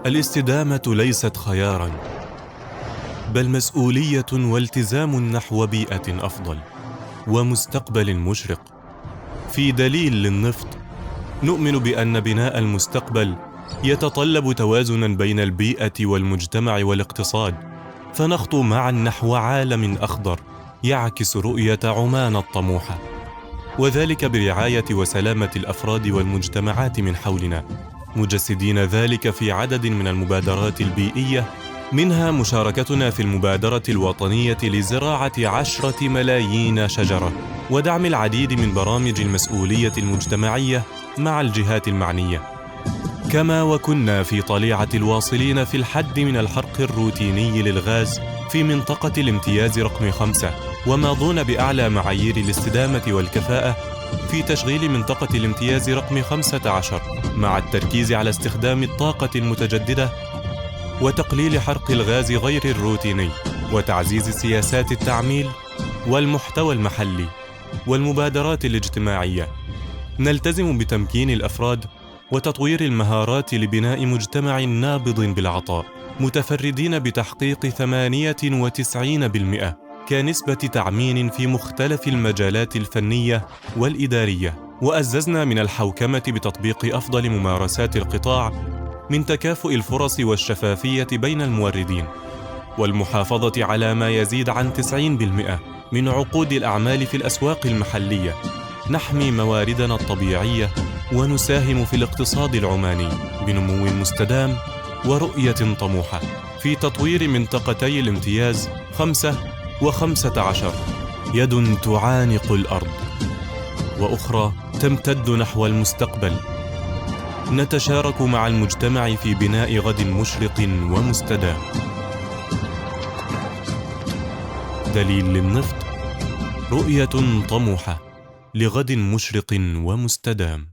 الاستدامة ليست خياراً، بل مسؤولية والتزام نحو بيئة أفضل ومستقبل مشرق. في دليل للنفط نؤمن بأن بناء المستقبل يتطلب توازناً بين البيئة والمجتمع والاقتصاد، فنخطو معاً نحو عالم أخضر يعكس رؤية عمان الطموحة، وذلك برعاية وسلامة الأفراد والمجتمعات من حولنا، مجسدين ذلك في عدد من المبادرات البيئية، منها مشاركتنا في المبادرة الوطنية لزراعة 10 ملايين شجرة، ودعم العديد من برامج المسؤولية المجتمعية مع الجهات المعنية. كما وكنا في طليعة الواصلين في الحد من الحرق الروتيني للغاز في منطقة الامتياز رقم 5، وماضون بأعلى معايير الاستدامة والكفاءة في تشغيل منطقة الامتياز رقم 15، مع التركيز على استخدام الطاقة المتجددة وتقليل حرق الغاز غير الروتيني، وتعزيز سياسات التعميل والمحتوى المحلي والمبادرات الاجتماعية. نلتزم بتمكين الأفراد وتطوير المهارات لبناء مجتمع نابض بالعطاء، متفردين بتحقيق 98% كنسبة تعمين في مختلف المجالات الفنية والإدارية. وأززنا من الحوكمة بتطبيق أفضل ممارسات القطاع من تكافؤ الفرص والشفافية بين الموردين، والمحافظة على ما يزيد عن 90% من عقود الأعمال في الأسواق المحلية. نحمي مواردنا الطبيعية ونساهم في الاقتصاد العماني بنمو مستدام ورؤية طموحة في تطوير منطقتي الامتياز 5 و15. يد تعانق الأرض وأخرى تمتد نحو المستقبل. نتشارك مع المجتمع في بناء غد مشرق ومستدام. دليل للنفط، رؤية طموحة لغد مشرق ومستدام.